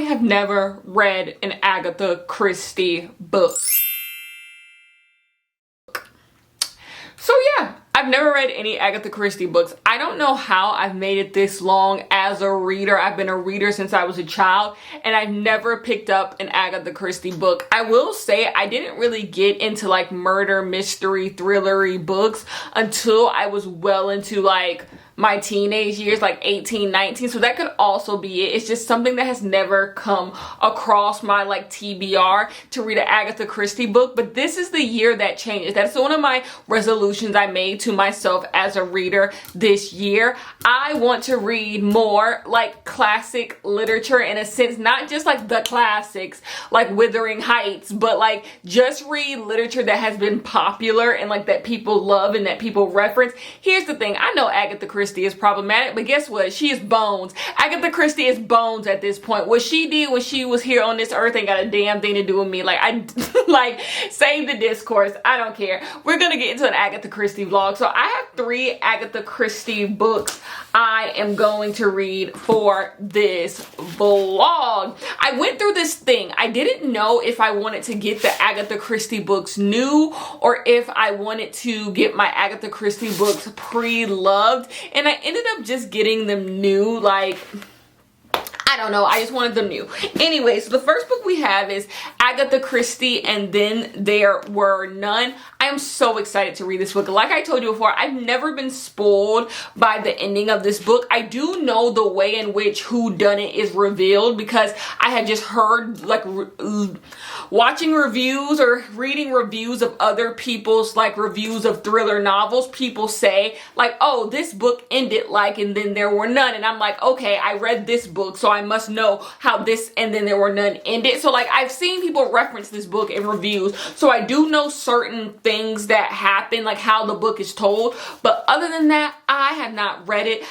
have never read an Agatha Christie book. So yeah, I've never read any Agatha Christie books. I don't know how I've made it this long as a reader. I've been a reader since I was a child, and I've never picked up an Agatha Christie book. I will say I didn't really get into like murder, mystery, thrillery books until I was well into like my teenage years, like 18, 19. So that could also be it. It's just something that has never come across my like TBR to read an Agatha Christie book. But this is the year that changes. That's one of my resolutions I made to myself as a reader this year. I want to read more like classic literature in a sense, not just like the classics like Wuthering Heights, but like just read literature that has been popular and like that people love and that people reference. Here's the thing. I know Agatha Christie is problematic, but guess what? She is bones. Agatha Christie is bones at this point. What she did when she was here on this earth ain't got a damn thing to do with me. Like, I like save the discourse. I don't care. We're gonna get into an Agatha Christie vlog. So I have 3 Agatha Christie books I am going to read for this vlog. I went through this thing. I didn't know if I wanted to get the Agatha Christie books new or if I wanted to get my Agatha Christie books pre-loved, and I ended up just getting them new. Like, I don't know. I just wanted them new. Anyway, so the first book we have is Agatha Christie and Then There Were None. I am so excited to read this book. Like I told you before, I've never been spoiled by the ending of this book. I do know the way in which whodunit is revealed because I had just heard, like, watching reviews or reading reviews of other people's, like, reviews of thriller novels. People say, like, oh, this book ended like And Then There Were None. And I'm like, okay, I read this book, so I must know how this And Then There Were None ended. So, like, I've seen people reference this book in reviews, so I do know certain things that happen, like how the book is told. But other than that, I have not read it.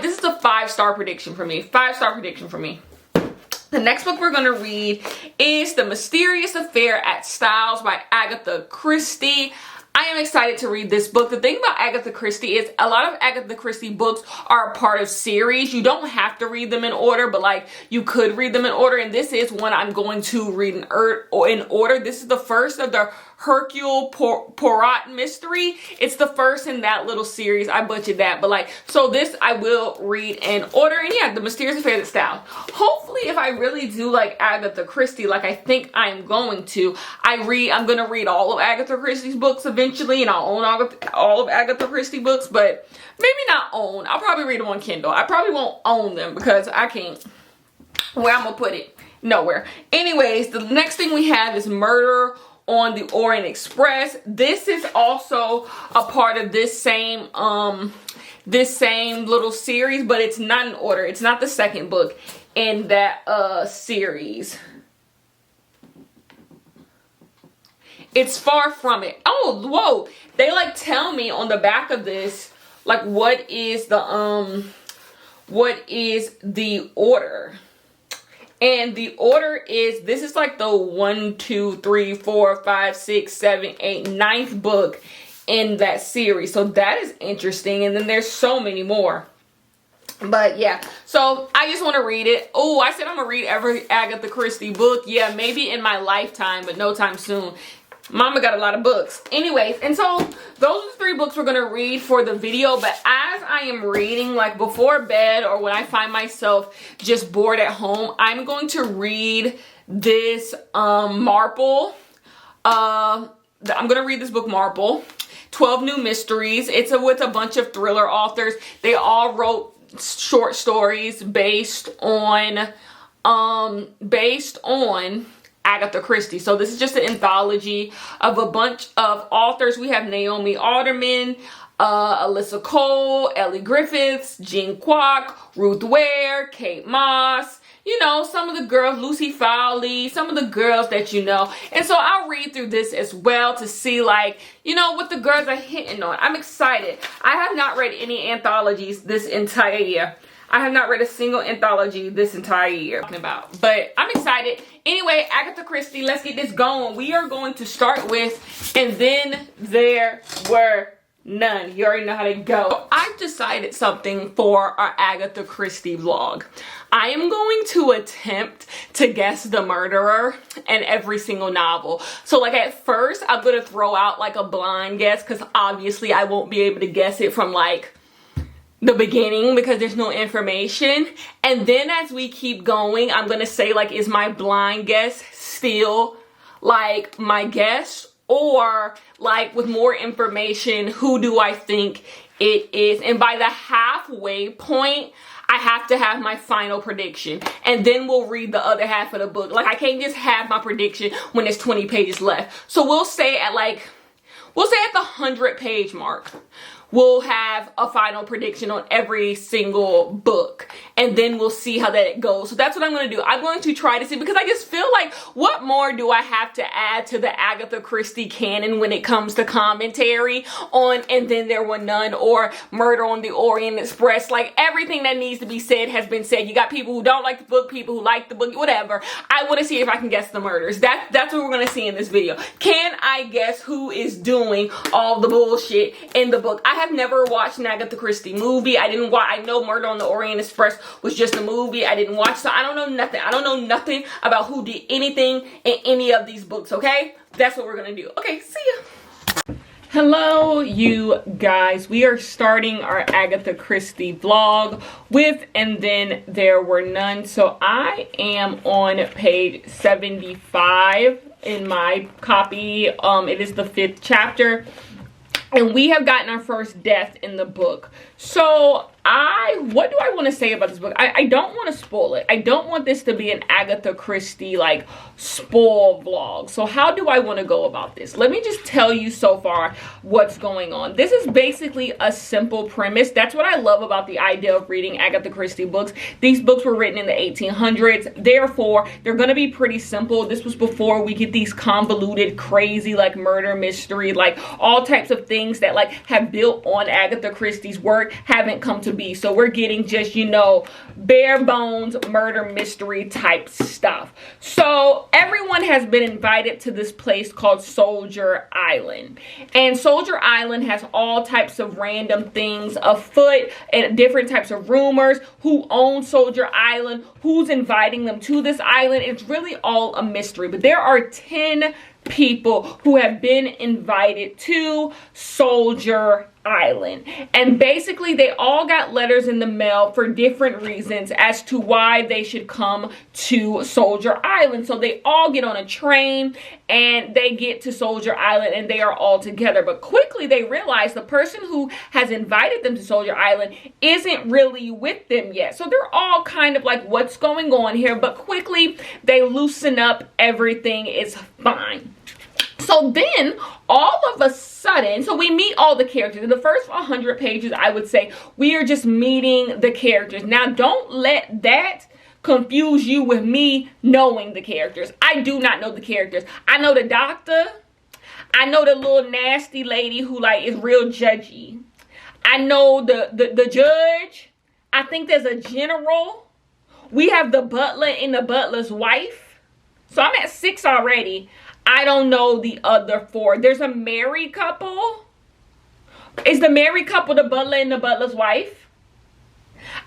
This is a 5-star prediction for me. 5-star prediction for me. The next book we're going to read is The Mysterious Affair at Styles by Agatha Christie. I am excited to read this book. The thing about Agatha Christie is a lot of Agatha Christie books are a part of series. You don't have to read them in order, but like you could read them in order. And this is one I'm going to read in order. This is the first of the Hercule Poirot mystery. It's the first in that little series. I butchered that, but like, so this I will read in order. And yeah, The Mysterious Affair of the Style. Hopefully, if I really do like Agatha Christie, like I think I'm going to, I'm gonna read all of Agatha Christie's books eventually, and I'll own all of Agatha Christie books, but maybe not own. I'll probably read them on Kindle. I probably won't own them because I can't. Where I'm gonna put it? Nowhere. Anyways, the next thing we have is Murder on the Orient Express. This is also a part of this same little series, but it's not in order. It's not the second book in that series. It's far from it. Oh, whoa. They like tell me on the back of this like what is the order. And the order is, this is like the 1, 2, 3, 4, 5, 6, 7, 8, 9th book in that series. So that is interesting. And then there's so many more. But yeah, so I just want to read it. Oh, I said I'm going to read every Agatha Christie book. Yeah, maybe in my lifetime, but no time soon. Mama got a lot of books. Anyways, and so those are the 3 books we're going to read for the video. But as I am reading, like before bed or when I find myself just bored at home, I'm going to read this Marple. I'm going to read this book, Marple. 12 New Mysteries. It's with a bunch of thriller authors. They all wrote short stories based on Agatha Christie. So this is just an anthology of a bunch of authors. We have Naomi Alderman, Alyssa Cole, Ellie Griffiths, Jean Kwok, Ruth Ware, Kate Moss, you know, some of the girls, Lucy Fowley, some of the girls that you know. And so I'll read through this as well to see, like, you know, what the girls are hitting on. I'm excited. I have not read any anthologies this entire year. I have not read a single anthology this entire year. But I'm excited. Anyway, Agatha Christie, let's get this going. We are going to start with And Then There Were None. You already know how they go. So I've decided something for our Agatha Christie vlog. I am going to attempt to guess the murderer in every single novel. So like at first I'm gonna throw out like a blind guess, because obviously I won't be able to guess it from like the beginning because there's no information. And then as we keep going, I'm gonna say like, is my blind guess still like my guess, or like with more information, who do I think it is? And by the halfway point, I have to have my final prediction, and then we'll read the other half of the book. Like I can't just have my prediction when there's 20 pages left. So we'll say at the 100-page mark, we'll have a final prediction on every single book, and then we'll see how that goes. So that's what I'm going to do. I'm going to try to see, because I just feel like, what more do I have to add to the Agatha Christie canon when it comes to commentary on And Then There Were None or Murder on the Orient Express? Like everything that needs to be said has been said. You got people who don't like the book, people who like the book, whatever. I want to see if I can guess the murders. That's what we're going to see in this video. Can I guess who is doing all the bullshit in the book? I have never watched an Agatha Christie movie. I know Murder on the Orient Express was just a movie. I didn't watch, so I don't know nothing. I don't know nothing about who did anything in any of these books, okay? That's what we're gonna do. Okay, see ya. Hello, you guys. We are starting our Agatha Christie vlog with And Then There Were None. So I am on page 75 in my copy. It is the 5th chapter. And we have gotten our first death in the book. So what do I want to say about this book? I don't want to spoil it. I don't want this to be an Agatha Christie like spoil vlog. So how do I want to go about this? Let me just tell you so far what's going on. This is basically a simple premise. That's what I love about the idea of reading Agatha Christie books. These books were written in the 1800s. Therefore, they're going to be pretty simple. This was before we get these convoluted, crazy like murder mystery, like all types of things that like have built on Agatha Christie's work haven't come to be. So we're getting just, you know, bare bones murder mystery type stuff. So everyone has been invited to this place called Soldier Island. And Soldier Island has all types of random things afoot and different types of rumors. Who owns Soldier Island? Who's inviting them to this island? It's really all a mystery. But there are 10 people who have been invited to Soldier Island, and basically they all got letters in the mail for different reasons as to why they should come to Soldier Island. So they all get on a train and they get to Soldier Island and they are all together, but quickly they realize the person who has invited them to Soldier Island isn't really with them yet. So they're all kind of like, what's going on here? But quickly they loosen up, everything is fine. So then, all of a sudden, so we meet all the characters. In the first 100 pages, I would say, we are just meeting the characters. Now, don't let that confuse you with me knowing the characters. I do not know the characters. I know the doctor. I know the little nasty lady who, like, is real judgy. I know the judge. I think there's a general. We have the butler and the butler's wife. So I'm at 6 already. I don't know the other 4. There's a married couple. Is the married couple the butler and the butler's wife?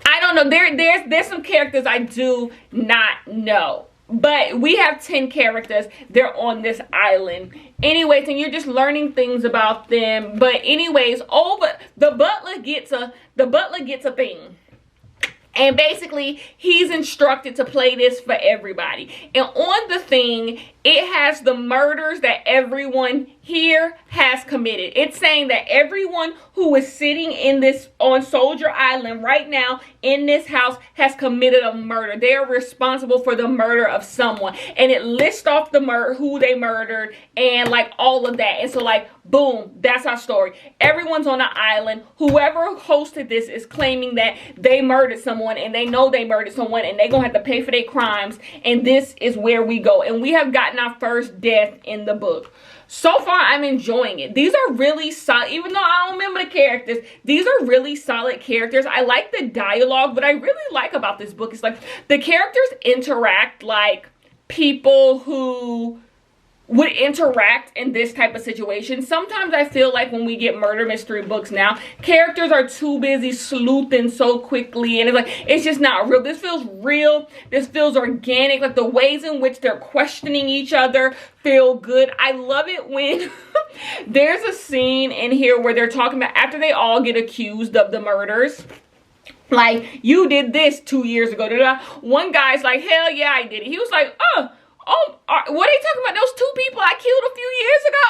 I don't know. There's some characters I do not know. But we have 10 characters. They're on this island. Anyways, and you're just learning things about them. But anyways, the butler gets a thing. And basically, he's instructed to play this for everybody. And on the thing, it has the murders that everyone here has committed. It's saying that everyone who is sitting in this on Soldier Island right now in this house has committed a murder. They are responsible for the murder of someone. And it lists off the who they murdered and like all of that. And so like, boom, that's our story. Everyone's on an island. Whoever hosted this is claiming that they murdered someone, and they know they murdered someone, and they're going to have to pay for their crimes. And this is where we go. And we have gotten our first death in the book. So far, I'm enjoying it. These are really solid, even though I don't remember the characters. These are really solid characters. I like the dialogue. What I really like about this book is like the characters interact like people who would interact in this type of situation. Sometimes I feel like when we get murder mystery books now, characters are too busy sleuthing so quickly, and it's like, it's just not real. This feels real. This feels organic. Like the ways in which they're questioning each other feel good. I love it when there's a scene in here where they're talking about after they all get accused of the murders. Like, you did this 2 years ago. One guy's like, hell yeah, I did it. He was like, oh, what are you talking about? Those 2 people I killed a few years ago?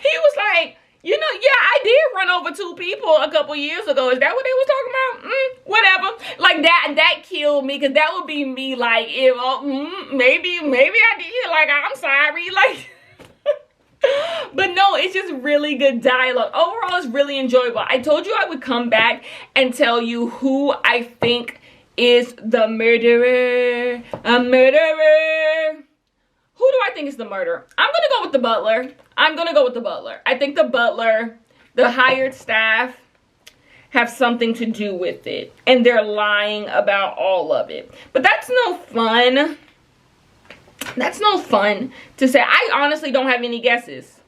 He was like, you know, yeah, I did run over 2 people a couple years ago. Is that what they was talking about? Whatever. Like that killed me, because that would be me. Like, if maybe I did. Like, I'm sorry. Like, but no, it's just really good dialogue. Overall, it's really enjoyable. I told you I would come back and tell you who I think is the murderer. A murderer. Who do I think is the murderer? I'm gonna go with the butler. I think the butler, the hired staff, have something to do with it, and they're lying about all of it. But that's no fun. That's no fun to say. I honestly don't have any guesses.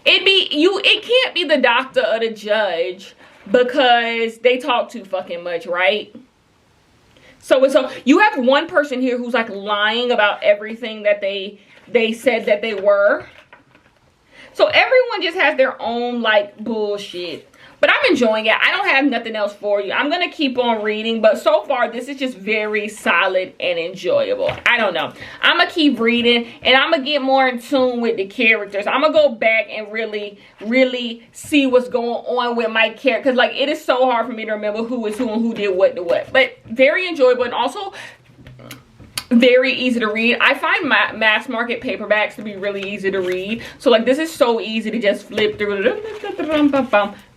It can't be the doctor or the judge, because they talk too fucking much, right? So you have one person here who's like lying about everything that they said that they were. So everyone just has their own like bullshit. But I'm enjoying it. I don't have nothing else for you. I'm going to keep on reading. But so far, this is just very solid and enjoyable. I don't know. I'm going to keep reading. And I'm going to get more in tune with the characters. I'm going to go back and really, really see what's going on with my character. Because, like, it is so hard for me to remember who is who and who did what to what. But very enjoyable. And also very easy to read. I find mass market paperbacks to be really easy to read. So like, this is so easy to just flip through.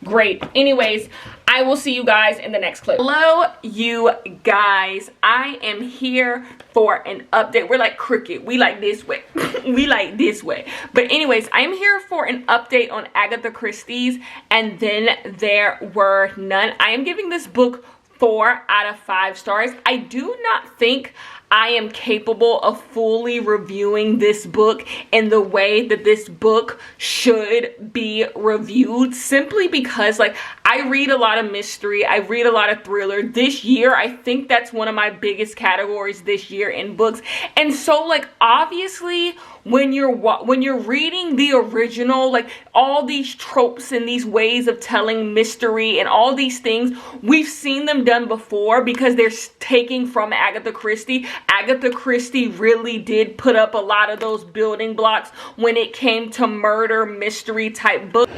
Great. Anyways, I will see you guys in the next clip. Hello, you guys. I am here for an update. We're like cricket. We like this way. We like this way. But anyways, I'm here for an update on Agatha Christie's And Then There Were None. I am giving this book 4 out of 5 stars. I do not think I am capable of fully reviewing this book in the way that this book should be reviewed, simply because like I read a lot of mystery, I read a lot of thriller. This year, I think that's one of my biggest categories this year in books. And so like obviously when you're reading the original, like all these tropes and these ways of telling mystery and all these things, we've seen them done before because they're taking from Agatha Christie. Agatha Christie really did put up a lot of those building blocks when it came to murder mystery type books.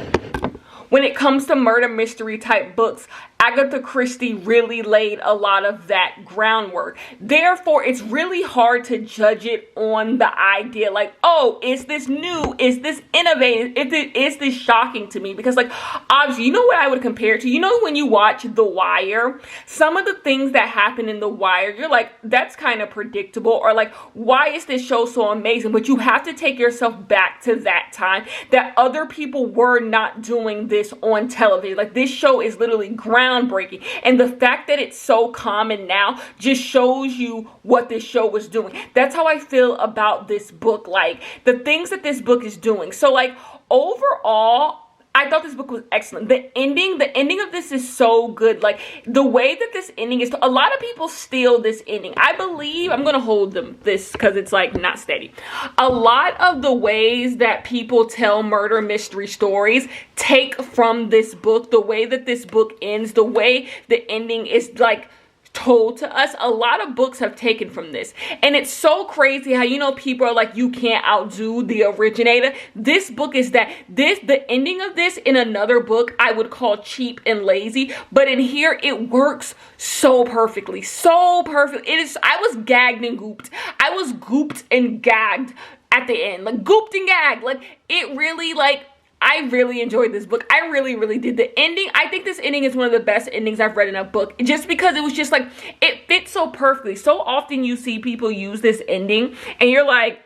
When it comes to murder mystery type books, Agatha Christie really laid a lot of that groundwork. Therefore, it's really hard to judge it on the idea like, oh, is this new? Is this innovative? Is this shocking to me? Because like, obviously, you know what I would compare it to? You know when you watch The Wire, some of the things that happen in The Wire, you're like, that's kind of predictable. Or like, why is this show so amazing? But you have to take yourself back to that time that other people were not doing this on television. Like, this show is literally groundbreaking, and the fact that it's so common now just shows you what this show was doing. That's how I feel about this book, like the things that this book is doing. So like overall, I thought this book was excellent. The ending of this is so good. Like the way that this ending is, a lot of people steal this ending. I believe, I'm gonna hold this because it's like not steady. A lot of the ways that people tell murder mystery stories take from this book. The way that this book ends, the way the ending is like told to us, a lot of books have taken from this. And it's so crazy how, you know, people are like, you can't outdo the originator. This book is that. The ending of this in another book I would call cheap and lazy, but in here it works so perfectly. So perfect. It is. I was gagged and gooped. I was gooped and gagged at the end. Like gooped and gagged. Like it really, like, I really enjoyed this book. I really, really did. The ending, I think this ending is one of the best endings I've read in a book. Just because it was just like, it fits so perfectly. So often you see people use this ending and you're like,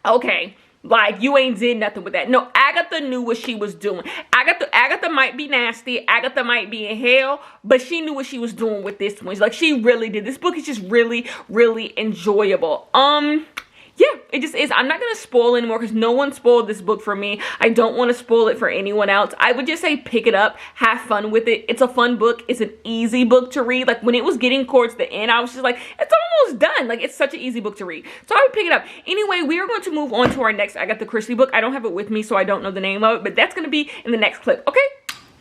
okay, like you ain't did nothing with that. No, Agatha knew what she was doing. Agatha might be nasty. Agatha might be in hell, but she knew what she was doing with this one. Like she really did. This book is just really, really enjoyable. yeah, it just is. I'm not going to spoil anymore because no one spoiled this book for me. I don't want to spoil it for anyone else. I would just say pick it up, have fun with it. It's a fun book. It's an easy book to read. Like when it was getting towards the end, I was just like, it's almost done. Like it's such an easy book to read. So I would pick it up. Anyway, we are going to move on to our next Agatha Christie book. I don't have it with me, so I don't know the name of it, but that's going to be in the next clip, okay?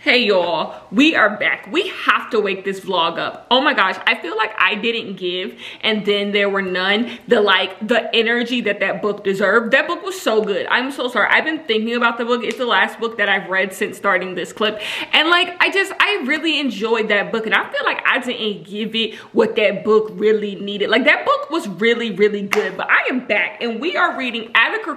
Hey y'all, we are back. We have to wake this vlog up. Oh my gosh, I feel like I didn't give and then there were none the energy that book deserved. That book was so good. I'm so sorry. I've been thinking about the book. It's the last book that I've read since starting this clip. And like, I really enjoyed that book and I feel like I didn't give it what that book really needed. Like that book was really, really good, but I am back and we are reading Agatha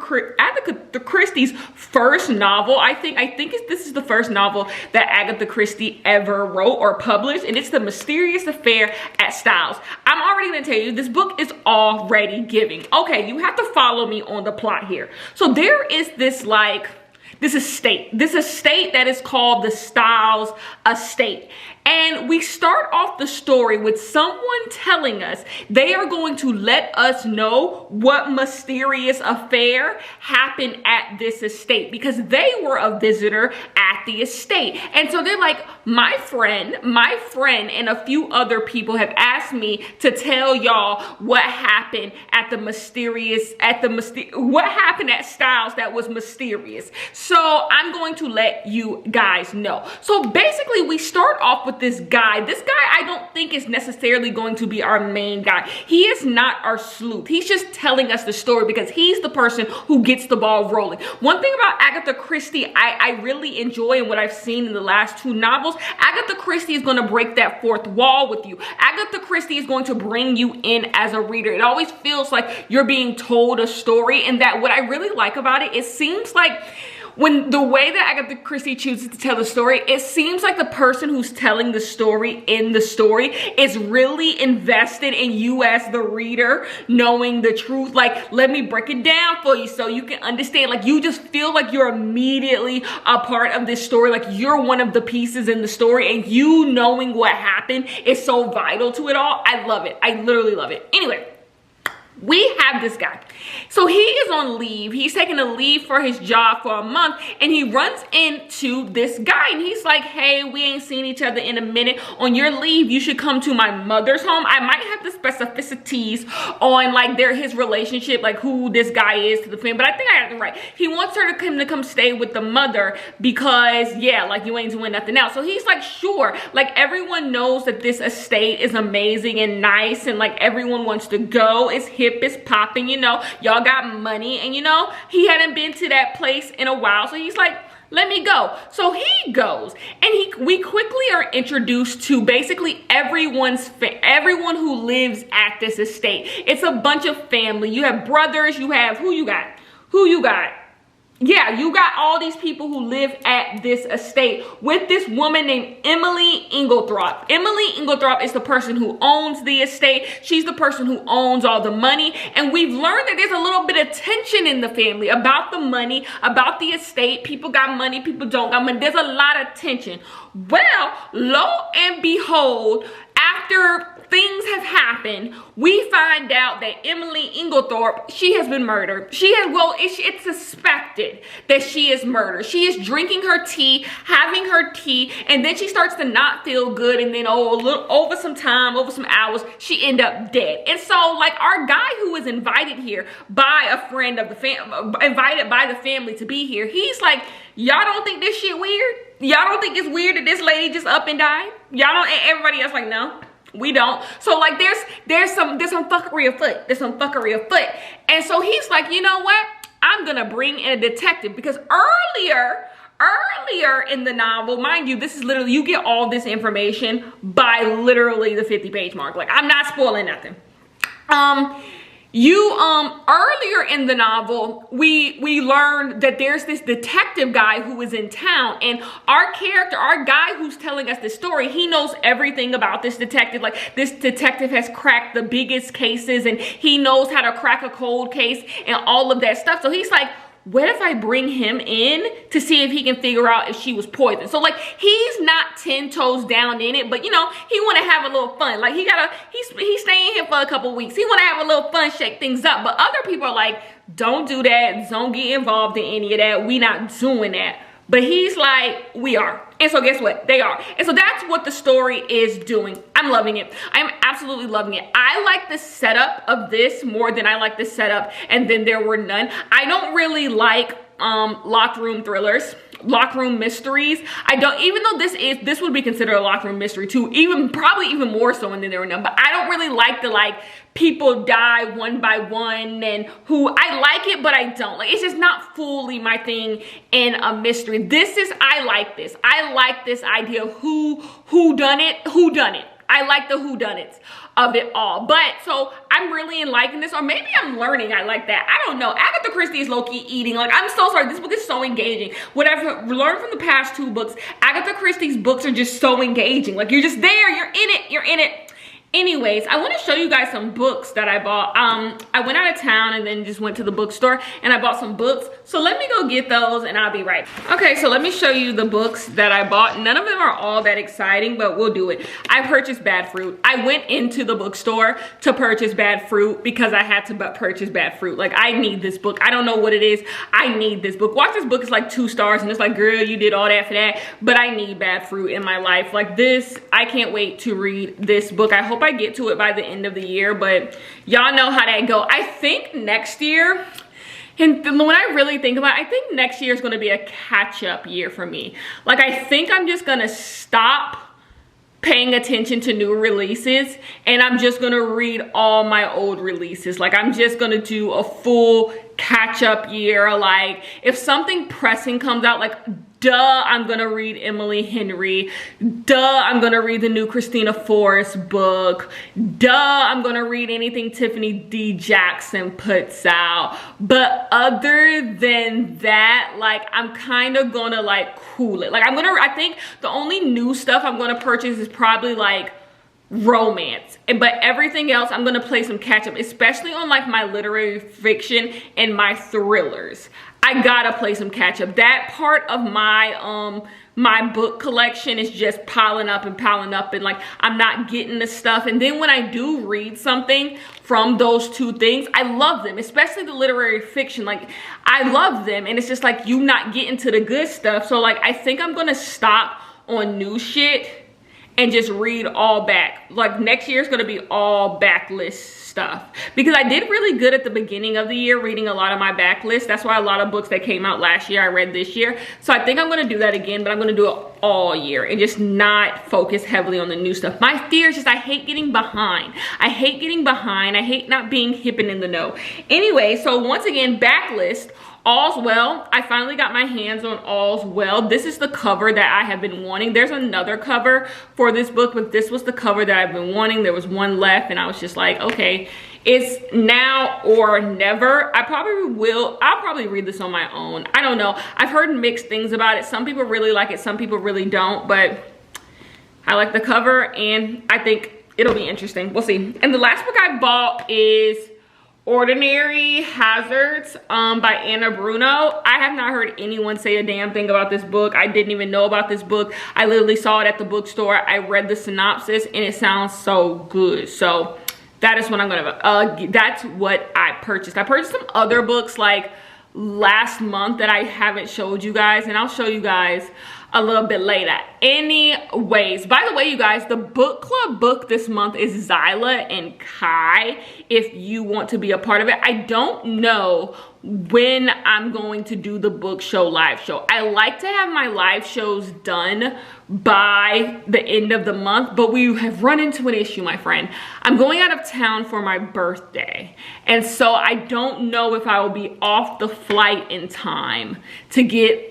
Christie's first novel. I think this is the first novel that Agatha Christie ever wrote or published, and it's The Mysterious Affair at Styles. I'm already gonna tell you, this book is already giving. Okay, you have to follow me on the plot here. So there is this estate that is called the Styles Estate. And we start off the story with someone telling us they are going to let us know what mysterious affair happened at this estate because they were a visitor at the estate. And so they're like, my friend and a few other people have asked me to tell y'all what happened at what happened at Styles that was mysterious. So I'm going to let you guys know. So basically we start off with this guy. This guy I don't think is necessarily going to be our main guy. He is not our sleuth. He's just telling us the story because he's the person who gets the ball rolling. One thing about Agatha Christie I really enjoy and what I've seen in the last two novels, Agatha Christie is going to break that fourth wall with you. Agatha Christie is going to bring you in as a reader. It always feels like you're being told a story, and that what I really like about it seems like when the way that Agatha Christie chooses to tell the story, it seems like the person who's telling the story in the story is really invested in you as the reader knowing the truth. Like, let me break it down for you so you can understand. Like, you just feel like you're immediately a part of this story. Like, you're one of the pieces in the story, and you knowing what happened is so vital to it all. I love it. I literally love it. Anyway, we have this guy. So he is on leave. He's taking a leave for his job for a month, and he runs into this guy, and he's like, hey, we ain't seen each other in a minute. On your leave, you should come to my mother's home. I might have the specificities on like his relationship, like who this guy is to the family, but I think I got it right. He wants her to come stay with the mother because, yeah, like you ain't doing nothing else. So he's like, sure. Like everyone knows that this estate is amazing and nice, and like everyone wants to go. It's hip, it's popping, you know, y'all got money, and you know, he hadn't been to that place in a while, so he's like, let me go. So he goes, and we quickly are introduced to basically everyone who lives at this estate. It's a bunch of family. You have brothers, you have who you got? Yeah, you got all these people who live at this estate with this woman named Emily Inglethorpe. Emily Inglethorpe is the person who owns the estate. She's the person who owns all the money. And we've learned that there's a little bit of tension in the family about the money, about the estate. People got money, people don't got money. There's a lot of tension. Well, lo and behold, after things have happened, we find out that Emily Inglethorpe, she has been murdered. It's suspected that she is murdered. She is drinking her tea, having her tea, and then she starts to not feel good, and then over some hours, she end up dead. And so, like, our guy who was invited here by a friend of the family, invited by the family to be here, he's like, y'all don't think this shit weird? Y'all don't think it's weird that this lady just up and died? Y'all don't? And everybody else like, no. We don't. So like there's some fuckery afoot. There's some fuckery afoot. And so he's like, you know what? I'm gonna bring in a detective, because earlier in the novel, mind you, this is literally, you get all this information by literally the 50-page mark. Like, I'm not spoiling nothing. Earlier in the novel, we learned that there's this detective guy who is in town, and our guy who's telling us this story, he knows everything about this detective. Like, this detective has cracked the biggest cases, and he knows how to crack a cold case and all of that stuff. So he's like, what if I bring him in to see if he can figure out if she was poisoned? So like, he's not 10 toes down in it, but you know, he want to have a little fun. Like he's staying here for a couple weeks. He want to have a little fun, shake things up. But other people are like, don't do that. Don't get involved in any of that. We not doing that. But he's like, we are. And so guess what? They are. And so that's what the story is doing. I'm loving it. I'm absolutely loving it. I like the setup of this more than I like the setup and Then There Were None. I don't really like locked room thrillers, locked room mysteries. I don't, even though this would be considered a locked room mystery too, probably even more so in Then There Were None. But I don't really like the like people die one by one and I like it, but I don't. Like, it's just not fully my thing in a mystery. I like this. I like this idea of who done it. I like the whodunits of it all. But so I'm really liking this, or maybe I'm learning I like that. I don't know. Agatha Christie is low-key eating. Like, I'm so sorry. This book is so engaging. What I've learned from the past 2 books, Agatha Christie's books are just so engaging. Like, you're just there. You're in it. You're in it. Anyways, I want to show you guys some books that I bought. I went out of town and then just went to the bookstore and I bought some books. So let me go get those and I'll be right back. Okay, so let me show you the books that I bought. None of them are all that exciting, but we'll do it. I purchased Bad Fruit. I went into the bookstore to purchase Bad Fruit because I had to purchase Bad Fruit. Like, I need this book. I don't know what it is. I need this book. Watch this book. It's like 2 stars and it's like, girl, you did all that for that. But I need Bad Fruit in my life. Like this, I can't wait to read this book. I hope I get to it by the end of the year, but y'all know how that go. I think next year, and when I really think about it, I think next year is going to be a catch-up year for me. Like, I think I'm just going to stop paying attention to new releases and I'm just going to read all my old releases. Like, I'm just going to do a full catch-up year. Like, if something pressing comes out, like, duh, I'm gonna read Emily Henry. Duh, I'm gonna read the new Christina Forrest book. Duh, I'm gonna read anything Tiffany D. Jackson puts out. But other than that, like, I'm kind of gonna like cool it. Like, I think the only new stuff I'm gonna purchase is probably like romance, but everything else I'm gonna play some catch up, especially on like my literary fiction and my thrillers. I gotta play some catch up. That part of my my book collection is just piling up and like I'm not getting the stuff. And then when I do read something from those 2 things, I love them, especially the literary fiction. Like, I love them, and it's just like you not getting to the good stuff. So like, I think I'm gonna stop on new shit and just read all back. Like, next year is gonna be all backlist stuff, because I did really good at the beginning of the year reading a lot of my backlist. That's why a lot of books that came out last year I read this year. So I think I'm gonna do that again, but I'm gonna do it all year and just not focus heavily on the new stuff. My fear is just I hate getting behind. I hate getting behind. I hate not being hip and in the know. Anyway, so once again, backlist. All's Well. I finally got my hands on All's Well. This is the cover that I have been wanting. There's another cover for this book, but this was the cover that I've been wanting. There was one left and I was just like, okay, it's now or never. I'll probably read this on my own. I don't know. I've heard mixed things about it. Some people really like it, some people really don't, but I like the cover and I think it'll be interesting. We'll see. And the last book I bought is Ordinary Hazards by Anna Bruno. I have not heard anyone say a damn thing about this book. I didn't even know about this book. I literally saw it at the bookstore. I read the synopsis and it sounds so good. So that is what I'm gonna that's what I purchased. I purchased some other books like last month that I haven't showed you guys, and I'll show you guys a little bit later. Anyways, by the way, you guys, the book club book this month is Zyla and Kai, if you want to be a part of it. I don't know when I'm going to do the book show live show. I like to have my live shows done by the end of the month, but we have run into an issue, my friend. I'm going out of town for my birthday, and so I don't know if I will be off the flight in time to get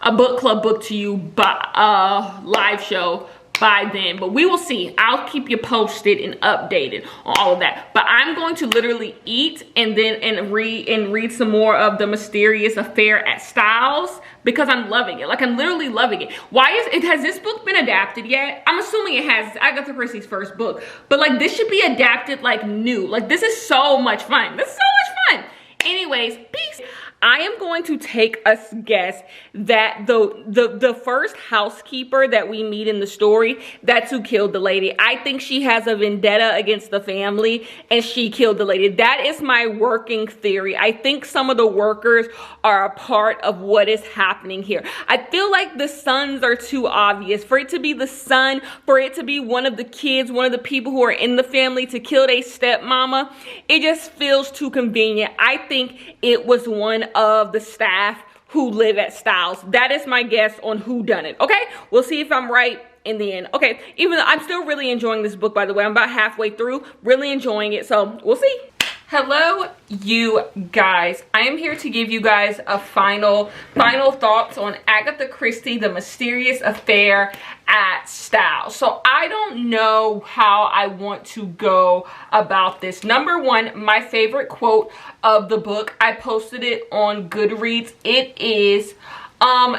a book club book to you by live show by then, but we will see. I'll keep you posted and updated on all of that. But I'm going to literally eat and then read some more of The Mysterious Affair at Styles, because I'm loving it. Like, I'm literally loving it. Has this book been adapted yet? I'm assuming it has. It's Agatha Christie's first book, but like, this should be adapted like new. Like, this is so much fun. This is so much fun. Anyways, peace. I am going to take a guess that the first housekeeper that we meet in the story, that's who killed the lady. I think she has a vendetta against the family and she killed the lady. That is my working theory. I think some of the workers are a part of what is happening here. I feel like the sons are too obvious. For it to be the son, for it to be one of the kids, one of the people who are in the family to kill their stepmama, it just feels too convenient. I think it was one of the staff who live at Styles. That is my guess on who done it. Okay, we'll see if I'm right in the end. Okay, even though I'm still really enjoying this book, by the way. I'm about halfway through, really enjoying it, so we'll see. Hello, you guys. I am here to give you guys a final thoughts on Agatha Christie, The Mysterious Affair at Styles. So I don't know how I want to go about this. Number one, my favorite quote of the book, I posted it on Goodreads. It is,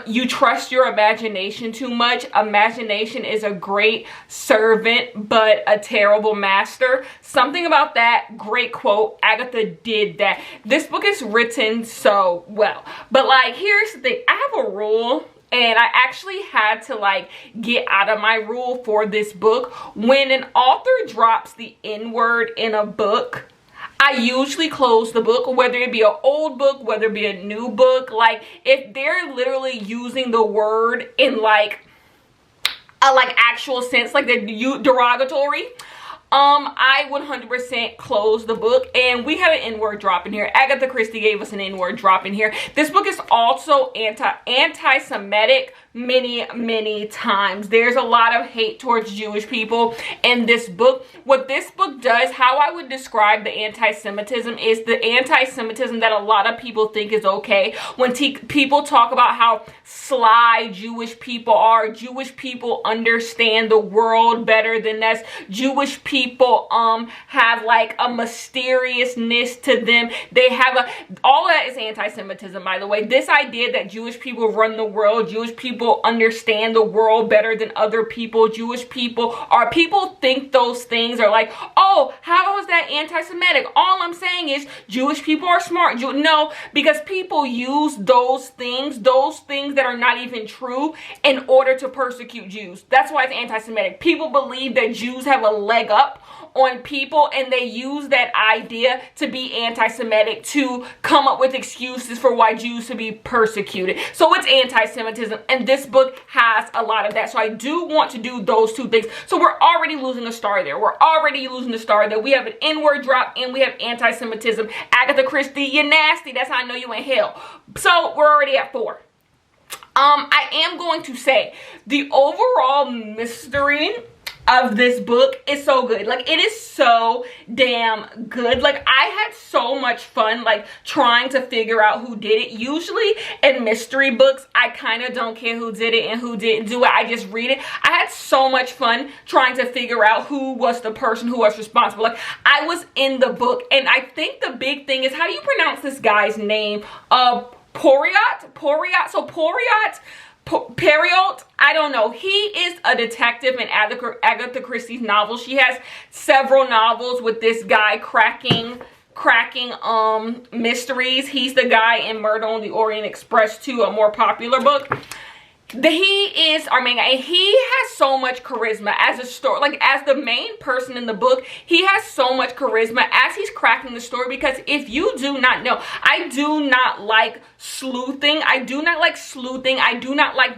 you trust your imagination too much. Imagination is a great servant, but a terrible master. Something about that, great quote. Agatha did that. This book is written so well. But like, here's the thing. I have a rule, and I actually had to like get out of my rule for this book. When an author drops the N-word in a book, I usually close the book, whether it be an old book, whether it be a new book. Like, if they're literally using the word in like a actual sense, like the derogatory, I 100% close the book. And we have an N-word drop in here. Agatha Christie gave us an N-word drop in here. This book is also anti-Semitic many times. There's a lot of hate towards Jewish people in this book. What this book does, how I would describe the anti-Semitism, is the anti-Semitism that a lot of people think is okay. When people talk about how sly Jewish people are, Jewish people understand the world better than us, Jewish people have like a mysteriousness to them. They have all of that is anti-Semitism, by the way. This idea that Jewish people run the world, Jewish people understand the world better than other people, Jewish people think those things are like, oh, how is that anti-Semitic? All I'm saying is Jewish people are smart. No, because people use those things that are not even true in order to persecute Jews. That's why it's anti-Semitic. People believe that Jews have a leg up on people, and they use that idea to be anti-Semitic to come up with excuses for why Jews should be persecuted. So it's anti-Semitism, and this book has a lot of that. So I do want to do those two things. So we're already losing a star there. We're already losing a star there. We have an N-word drop, and we have anti-Semitism. Agatha Christie, you're nasty. That's how I know you in hell. So we're already at 4. I am going to say the overall mystery of this book is so good. Like, it is so damn good. Like, I had so much fun like trying to figure out who did it. Usually in mystery books, I kind of don't care who did it and who didn't do it. I just read it. I had so much fun trying to figure out who was the person who was responsible. Like, I was in the book, and I think the big thing is, how do you pronounce this guy's name? Orient. So Perriot, I don't know. He is a detective in Agatha Christie's novels. She has several novels with this guy cracking mysteries. He's the guy in Murder on the Orient Express 2, a more popular book. He is our main guy, and he has so much charisma as a story, like as the main person in the book. He has so much charisma as he's cracking the story, because if you do not know, I do not like sleuthing. I do not like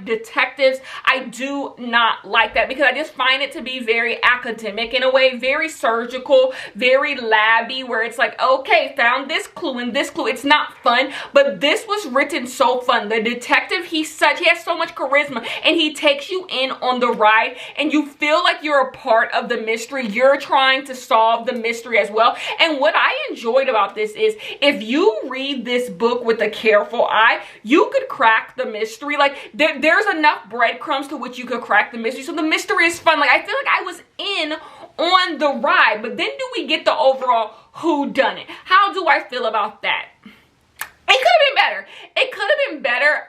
detectives. I do not like that, because I just find it to be very academic in a way, very surgical, very labby, where it's like, okay, found this clue and this clue. It's not fun, but this was written so fun. The detective, he has so much charisma, and he takes you in on the ride, and you feel like you're a part of the mystery. You're trying to solve the mystery as well. And what I enjoyed about this is, if you read this book with a careful eye, you could crack the mystery. Like, there's enough breadcrumbs to which you could crack the mystery. So the mystery is fun. Like, I feel like I was in on the ride. But then do we get the overall who done it? How do I feel about that? It could have been better. It could have been better.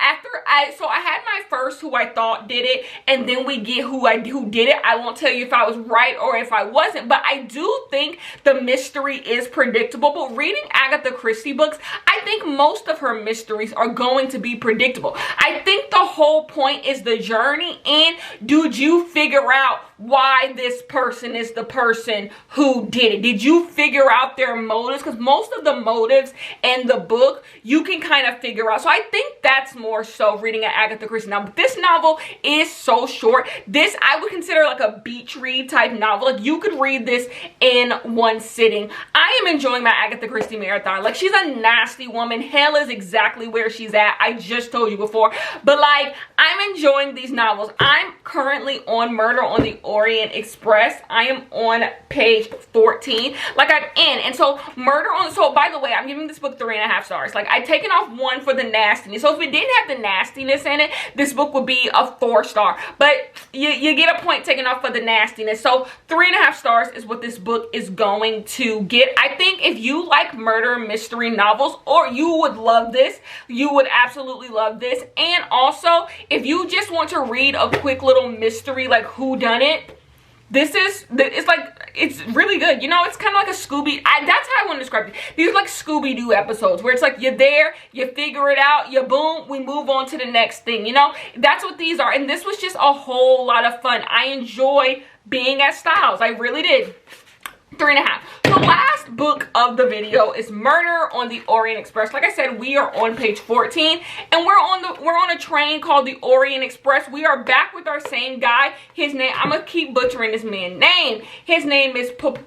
So I had my first who I thought did it, and then we get who did it. I won't tell you if I was right or if I wasn't, but I do think the mystery is predictable. But reading Agatha Christie books, I think most of her mysteries are going to be predictable. I think the whole point is the journey, and did you figure out why this person is the person who did it? Did you figure out their motives? Because most of the motives in the book you can kind of figure out. So I think that's more so reading an Agatha Christie novel. But this novel is so short. This I would consider like a beach read type novel. Like you could read this in one sitting. I am enjoying my Agatha Christie marathon. Like she's a nasty woman. Hell is exactly where she's at. I just told you before. But like I'm enjoying these novels. I'm currently on Murder on the Orient Express. I am on page 14. Like I'm in. And so so by the way, I'm giving this book 3.5 stars. Like I've taken off 1 for the nastiness. So if it didn't have the nastiness in it, this book would be a 4 star. But you get a point taken off for the nastiness. So 3.5 stars is what this book is going to get. I think if you like murder mystery novels, or you would love this, you would absolutely love this. And also, if you just want to read a quick little mystery like whodunit, it's really good. You know, it's kind of like a that's how I want to describe it. These are like Scooby-Doo episodes where it's like you're there, you figure it out, you boom, we move on to the next thing. You know, that's what these are. And this was just a whole lot of fun. I enjoy being at Styles. I really did. 3.5. The last book of the video is Murder on the Orient Express. Like I said, we are on page 14, and we're on a train called the Orient Express. We are back with our same guy. His name, I'm gonna keep butchering this man's name. His name is Orient.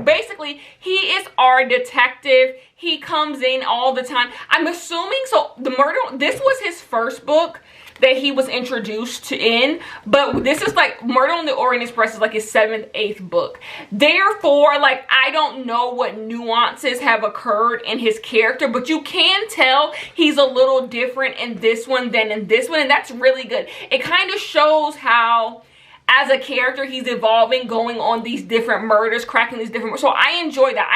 Basically, he is our detective. He comes in all the time. I'm assuming so. This was his first book that he was introduced to in, but this is like Murder on the Orient Express is like his 7th, 8th book. Therefore, like I don't know what nuances have occurred in his character, but you can tell he's a little different in this one than in this one, and that's really good. It kind of shows how as a character he's evolving, going on these different murders, cracking these different. So I enjoy that.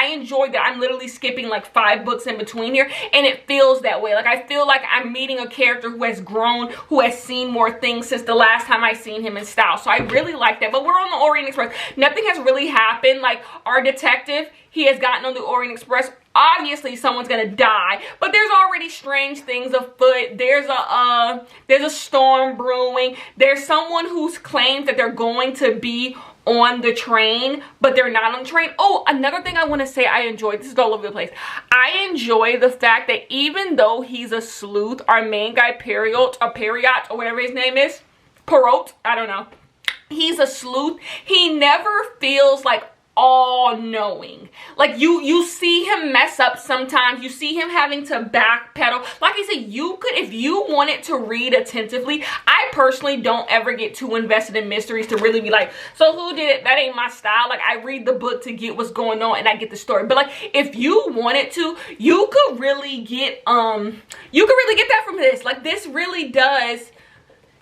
I'm literally skipping like 5 books in between here, and it feels that way. Like I feel like I'm meeting a character who has grown, who has seen more things since the last time I seen him in Style. So I really like that. But we're on the Orient Express. Nothing has really happened. Like our detective, he has gotten on the Orient Express. Obviously someone's gonna die, but there's already strange things afoot. There's a storm brewing. There's someone who's claimed that they're going to be on the train, but they're not on the train. Oh, another thing I want to say I enjoy, this is all over the place. I enjoy the fact that even though he's a sleuth, our main guy Perriot, or whatever his name is, Perot, I don't know. He's a sleuth. He never feels like all-knowing. Like you see him mess up sometimes. You see him having to backpedal. Like I said, you could, if you wanted to read attentively. I personally don't ever get too invested in mysteries to really be like, so who did it? That ain't my style. Like I read the book to get what's going on and I get the story. But like if you wanted to, you could really get that from this. Like this really does,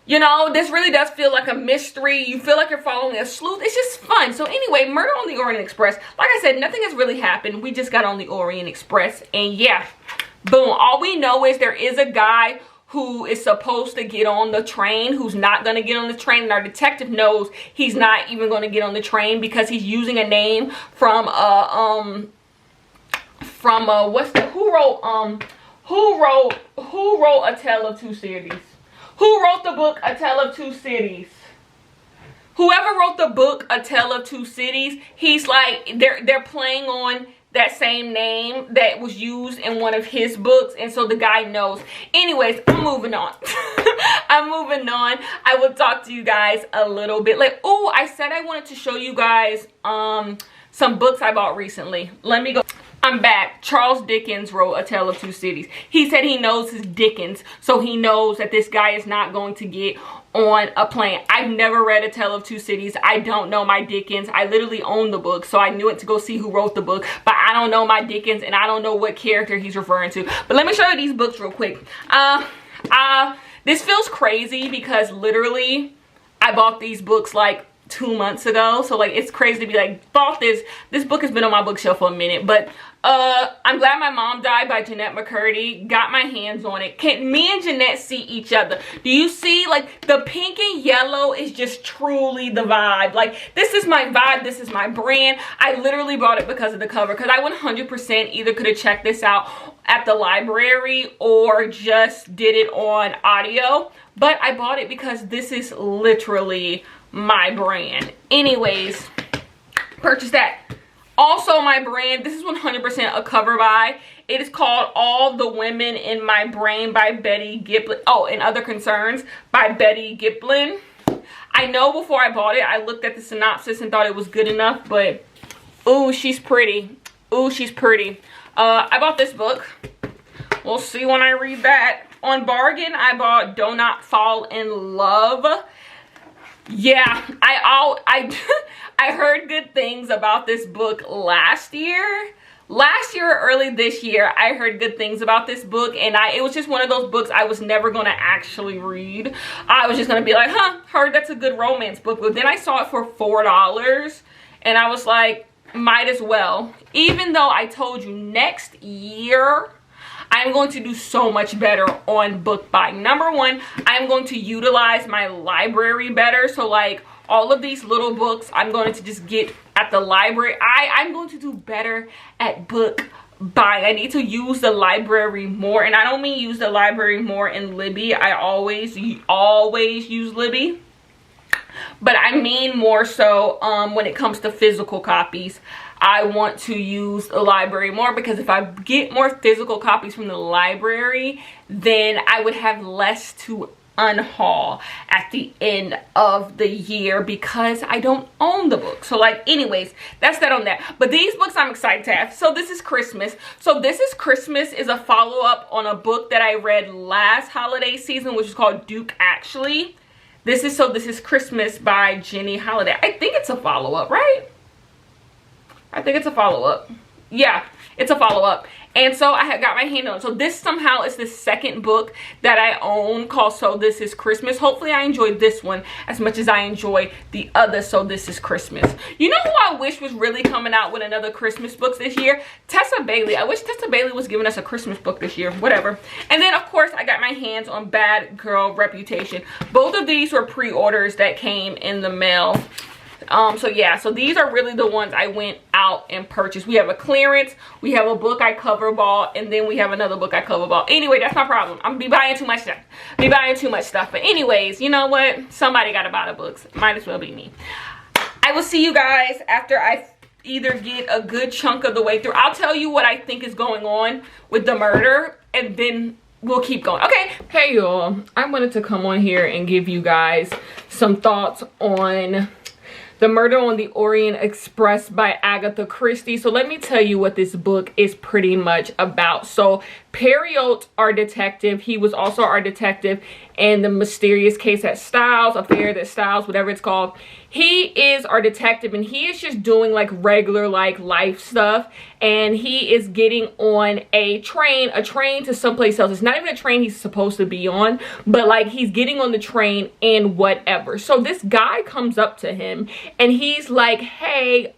you know, this really does feel like a mystery. You feel like you're following a sleuth. It's just fun. So anyway, Murder on the Orient Express. Like I said, nothing has really happened. We just got on the Orient Express. And yeah, boom. All we know is there is a guy who is supposed to get on the train, who's not going to get on the train. And our detective knows he's not even going to get on the train because he's using a name from who wrote A Tale of Two Cities? Who wrote the book A Tale of Two Cities? Whoever wrote the book A Tale of Two Cities, he's like, they're playing on that same name that was used in one of his books, and so the guy knows. Anyways, I'm moving on. I'm moving on. I will talk to you guys a little bit. Like, oh, I said I wanted to show you guys some books I bought recently. Let me go. I'm back. Charles Dickens wrote A Tale of Two Cities. He said he knows his Dickens, so he knows that this guy is not going to get on a plane. I've never read A Tale of Two Cities. I don't know my Dickens. I literally own the book, so I knew it to go see who wrote the book, but I don't know my Dickens, and I don't know what character he's referring to. But let me show you these books real quick. This feels crazy because literally I bought these books like 2 months ago. So like, it's crazy to be like, bought this. This book has been on my bookshelf for a minute, but I'm Glad My Mom Died by Jeanette McCurdy. Got my hands on it. Can me and Jeanette see each other? Do you see, like, the pink and yellow is just truly the vibe. Like, this is my vibe. This is my brand. I literally bought it because of the cover, because I 100% either could have checked this out at the library or just did it on audio, but I bought it because this is literally my brand. Anyways, purchase that. Also my brand, this is 100% a cover buy. It is called All the Women in My Brain by Betty Giplin. Oh, and Other Concerns by Betty Giplin. I know before I bought it, I looked at the synopsis and thought it was good enough, but ooh, she's pretty. Ooh, she's pretty. I bought this book. We'll see when I read that. On bargain, I bought Do Not Fall in Love. Yeah, I heard good things about this book last year. Last year or early this year, I heard good things about this book, and it was just one of those books I was never going to actually read. I was just going to be like, huh, heard that's a good romance book. But then I saw it for $4, and I was like, might as well. Even though I told you next year, I'm going to do so much better on book buying. Number one, I'm going to utilize my library better. So like all of these little books, I'm going to just get at the library. I'm going to do better at book buying. I need to use the library more. And I don't mean use the library more in Libby. I always use Libby. But I mean more so when it comes to physical copies. I want to use the library more, because if I get more physical copies from the library, then I would have less to unhaul at the end of the year, because I don't own the book. So like, anyways, that's that on that. But these books I'm excited to have. So This Is Christmas. So This Is Christmas is a follow-up on a book that I read last holiday season, which is called Duke Actually. This is Christmas by Jenny Holiday. I think it's a follow-up, right? I think it's a follow-up. Yeah, it's a follow-up. And so I had got my hand on it. So this somehow is the second book that I own called So This Is Christmas. Hopefully I enjoyed this one as much as I enjoy the other So This Is Christmas. You know who I wish was really coming out with another Christmas books this year? Tessa Bailey. I wish Tessa Bailey was giving us a Christmas book this year. Whatever. And then of course I got my hands on Bad Girl Reputation. Both of these were pre-orders that came in the mail. So yeah, so these are really the ones I went out and purchased. We have a clearance, we have a book I cover bought, and then we have another book I cover bought. Anyway, that's my problem. I'm be buying too much stuff. But anyways, you know what? Somebody gotta buy the books. Might as well be me. I will see you guys after I either get a good chunk of the way through. I'll tell you what I think is going on with the murder, and then we'll keep going. Okay. Hey y'all, I wanted to come on here and give you guys some thoughts on The Murder on the Orient Express by Agatha Christie. So let me tell you what this book is pretty much about. So Perriot, our detective, he was also our detective in the mysterious case at Styles, Affair at Styles, whatever it's called. He is our detective, and he is just doing like regular like life stuff, and he is getting on a train to someplace else. It's not even a train he's supposed to be on, but like he's getting on the train and whatever. So this guy comes up to him and he's like, hey,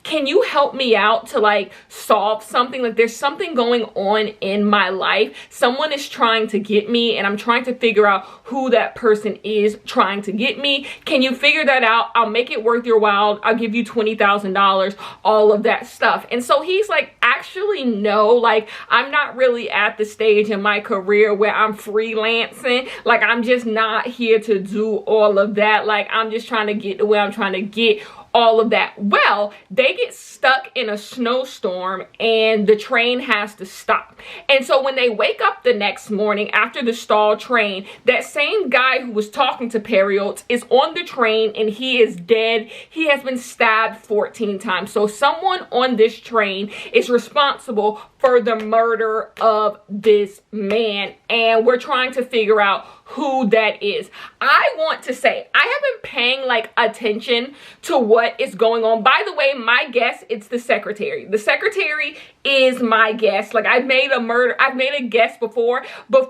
can you help me out to like solve something? Like there's something going on in my life. Someone is trying to get me, and I'm trying to figure out who that person is trying to get me. Can you figure that out? I'll make it worth your while. I'll give you $20,000, all of that stuff. And so he's like, actually, no, like I'm not really at the stage in my career where I'm freelancing. Like I'm just not here to do all of that. Like I'm just trying to get to where I'm trying to get, all of that. Well, they get stuck in a snowstorm and the train has to stop. And so when they wake up the next morning after the stalled train, that same guy who was talking to Perriot is on the train and he is dead. He has been stabbed 14 times. So someone on this train is responsible for the murder of this man, and we're trying to figure out who that is. I want to say I have been paying like attention to what is going on. By the way, my guess, it's the secretary. The secretary is my guess. Like, I've made a guess before. Why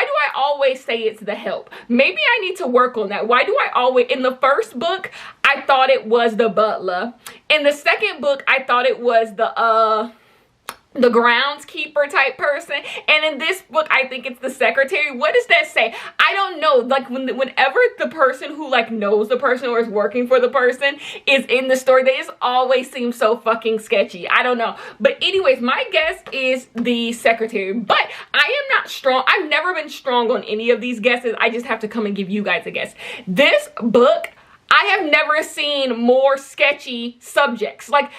do I always say it's the help? Maybe I need to work on that. Why do I always, in the first book, I thought it was the butler. In the second book, I thought it was the groundskeeper type person, and in this book I think it's the secretary. What does that say? I don't know. Like, whenever the person who like knows the person or is working for the person is in the story, they just always seem so fucking sketchy. I don't know, but anyways, my guess is the secretary, but I am not strong. I've never been strong on any of these guesses. I just have to come and give you guys a guess. This book, I have never seen more sketchy subjects. Like,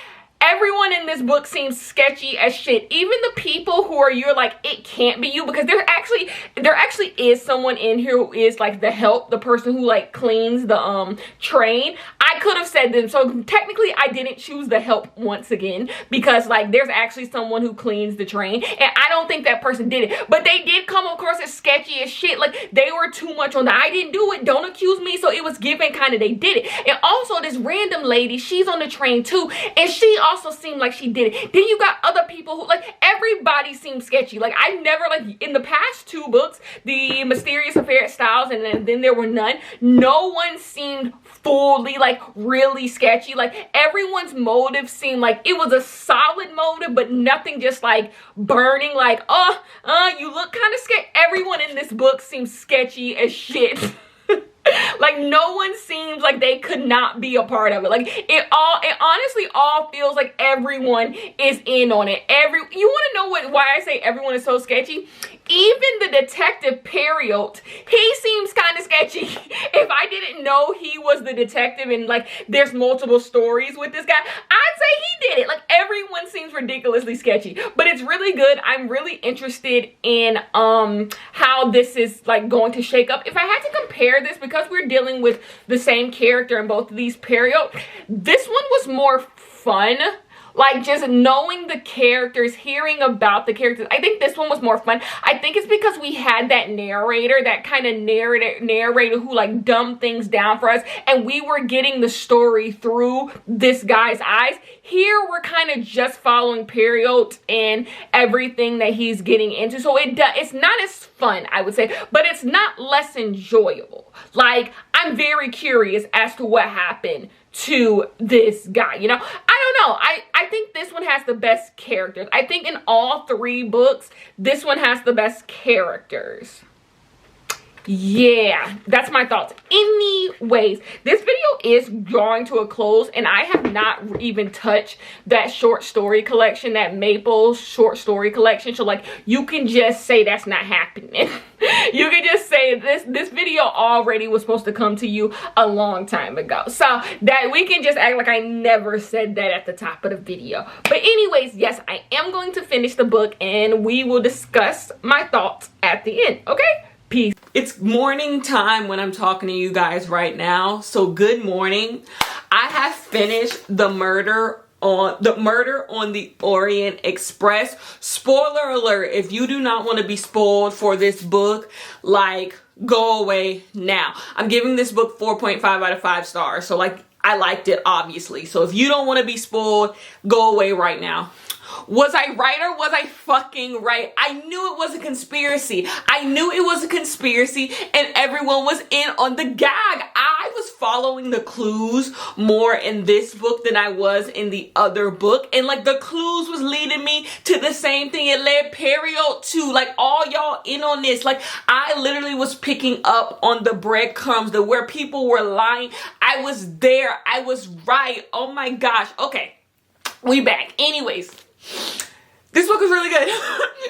everyone in this book seems sketchy as shit. Even the people who are, you're like, it can't be you, because there actually is someone in here who is like the help, the person who like cleans the train. I could have said them. So technically I didn't choose the help once again, because like there's actually someone who cleans the train, and I don't think that person did it. But they did come across as sketchy as shit. Like, they were too much on the I didn't do it, don't accuse me. So it was given kind of they did it. And also this random lady, she's on the train too, and she also seemed like she did it. Then you got other people who, like, everybody seems sketchy. Like, I've never, like, in the past two books, The Mysterious Affair at Styles and then There Were None, no one seemed fully, like, really sketchy. Like, everyone's motive seemed like it was a solid motive, but nothing just like burning, like, you look kind of sketchy. Everyone in this book seems sketchy as shit. Like, no one seems like they could not be a part of it. Like, it honestly all feels like everyone is in on it. You want to know why I say everyone is so sketchy? Even the detective Period, he seems kind of sketchy. If I didn't know he was the detective and like there's multiple stories with this guy, I'd say he did it. Like, everyone seems ridiculously sketchy, but it's really good. I'm really interested in how this is like going to shake up. If I had to compare this, because we're dealing with the same character in both of these Period, this one was more fun. Like, just knowing the characters, hearing about the characters. I think this one was more fun. I think it's because we had that narrator, that kind of narrator who like dumbed things down for us, and we were getting the story through this guy's eyes. Here we're kind of just following Period and everything that he's getting into. So it's not as fun, I would say, but it's not less enjoyable. Like, I'm very curious as to what happened to this guy, you know? I don't know. I think this one has the best characters. I think in all three books, this one has the best characters. Yeah, that's my thoughts. Anyways, this video is drawing to a close, and I have not even touched that short story collection, that Maple short story collection. So like, you can just say that's not happening. You can just say this video already was supposed to come to you a long time ago. So that we can just act like I never said that at the top of the video. But anyways, yes, I am going to finish the book, and we will discuss my thoughts at the end. Okay? Peace. It's morning time when I'm talking to you guys right now, so good morning. I have finished the murder on the Orient Express. Spoiler alert, if you do not want to be spoiled for this book, like, go away now. I'm giving this book 4.5 out of 5 stars, so like, I liked it, obviously. So if you don't want to be spoiled, go away right now. Was I right or was I fucking right? I knew it was a conspiracy. I knew it was a conspiracy, and everyone was in on the gag. I was following the clues more in this book than I was in the other book. And like, the clues was leading me to the same thing. It led Period to, like, all y'all in on this. Like, I literally was picking up on the breadcrumbs, where people were lying. I was there. I was right. Oh my gosh. Okay. We back. Anyways. This book was really good.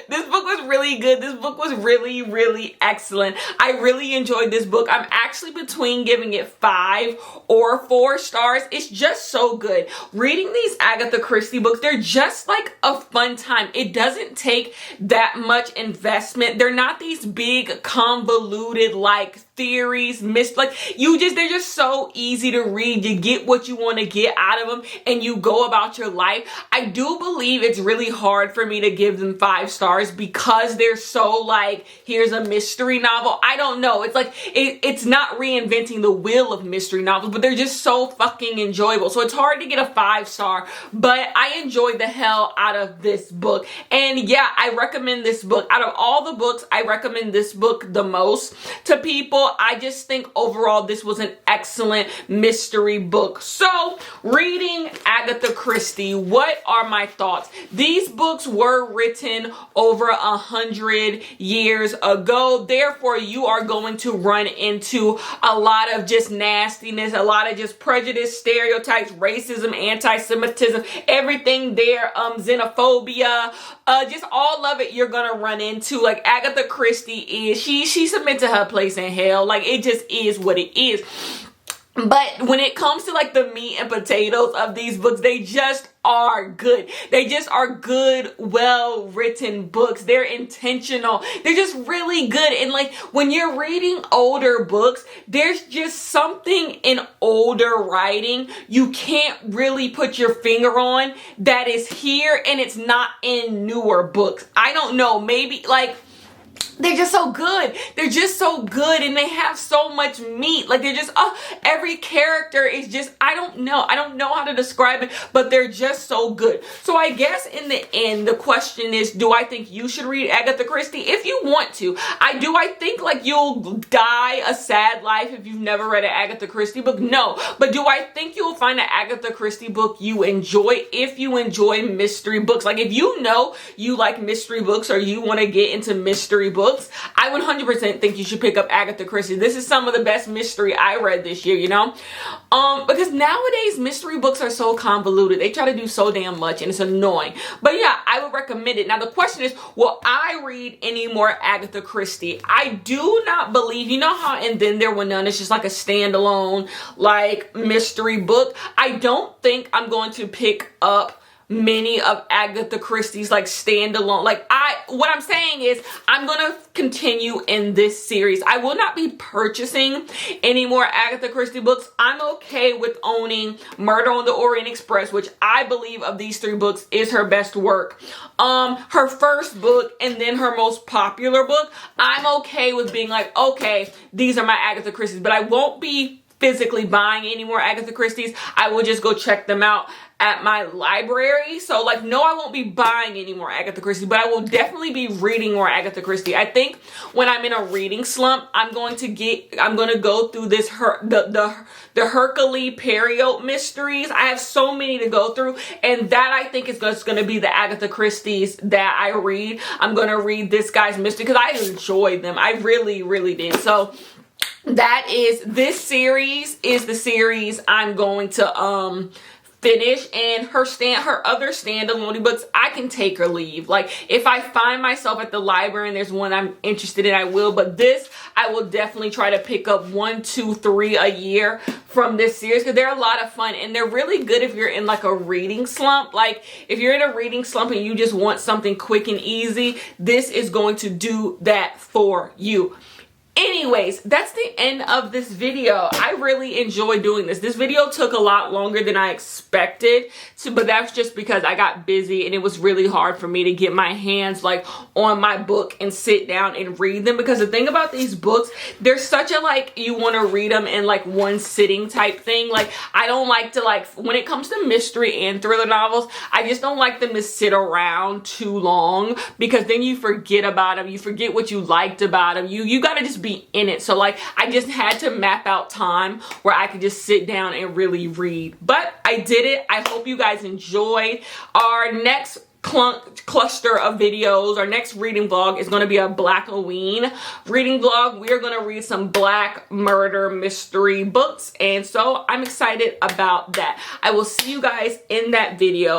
This book was really good. This book was really, really excellent. I really enjoyed this book. I'm actually between giving it 5 or 4 stars. It's just so good. Reading these Agatha Christie books, they're just like a fun time. It doesn't take that much investment. They're not these big, convoluted, like, theories, they're just so easy to read. You get what you want to get out of them and you go about your life. I do believe it's really hard for me to give them 5 stars because they're so like, here's a mystery novel. I don't know. It's like, it's not reinventing the wheel of mystery novels, but they're just so fucking enjoyable. So it's hard to get a 5 star, but I enjoyed the hell out of this book. And yeah, I recommend this book. Out of all the books, I recommend this book the most to people. I just think overall this was an excellent mystery book. So, reading Agatha Christie, what are my thoughts? These books were written over 100 years ago. Therefore, you are going to run into a lot of just nastiness, a lot of just prejudice, stereotypes, racism, anti-Semitism, everything there, xenophobia, just all of it you're gonna run into. Like, Agatha Christie is, she submits to her place in hell. Like, it just is what it is. But when it comes to like the meat and potatoes of these books, they just are good. They just are good, well-written books. They're intentional. They're just really good. And like, when you're reading older books, there's just something in older writing you can't really put your finger on that is here and it's not in newer books. I don't know, maybe like, they're just so good. They're just so good and they have so much meat. Like, they're just, every character is just, I don't know how to describe it, but they're just so good. So I guess in the end, the question is, do I think you should read Agatha Christie? If you want to. I think like you'll die a sad life if you've never read an Agatha Christie book? No. But do I think you'll find an Agatha Christie book you enjoy if you enjoy mystery books? Like, if you know you like mystery books or you want to get into mystery books, I 100% think you should pick up Agatha Christie. This is some of the best mystery I read this year, you know? Because nowadays mystery books are so convoluted. They try to do so damn much and it's annoying. But yeah, I would recommend it. Now the question is, will I read any more Agatha Christie? I do not believe, you know how And Then There Were None, it's just like a standalone like mystery book. I don't think I'm going to pick up many of Agatha Christie's like standalone. Like, what I'm saying is I'm gonna continue in this series. I will not be purchasing any more Agatha Christie books. I'm okay with owning Murder on the Orient Express, which I believe of these 3 books is her best work. Her first book and then her most popular book. I'm okay with being like, okay, these are my Agatha Christie's, but I won't be physically buying any more Agatha Christie's. I will just go check them out at my library. So like, no, I won't be buying any more Agatha Christie, but I will definitely be reading more Agatha Christie. I think when I'm in a reading slump, I'm going to go through this the Hercule Poirot mysteries. I have so many to go through, and that I think is just going to be the Agatha Christie's that I read. I'm going to read this guy's mystery because I enjoyed them. I really, really did. So this series is the series I'm going to finish, and her other standalone books I can take or leave. Like, if I find myself at the library and there's one I'm interested in, I will, but this I will definitely try to pick up 1, 2, 3 a year from this series because they're a lot of fun and they're really good if you're in like a reading slump. Like, if you're in a reading slump and you just want something quick and easy, this is going to do that for you. Anyways, that's the end of this video. I really enjoy doing this. This video took a lot longer than I expected to, but that's just because I got busy and it was really hard for me to get my hands like on my book and sit down and read them. Because the thing about these books, they're such a like, you want to read them in like one sitting type thing. Like, I don't like to like, when it comes to mystery and thriller novels, I just don't like them to sit around too long because then you forget about them. You forget what you liked about them. You gotta just be in it. So like, I just had to map out time where I could just sit down and really read. But I did it. I hope you guys enjoyed. Our next cluster of videos, our next reading vlog is going to be a Black-oween reading vlog. We are going to read some black murder mystery books, and so I'm excited about that. I will see you guys in that video.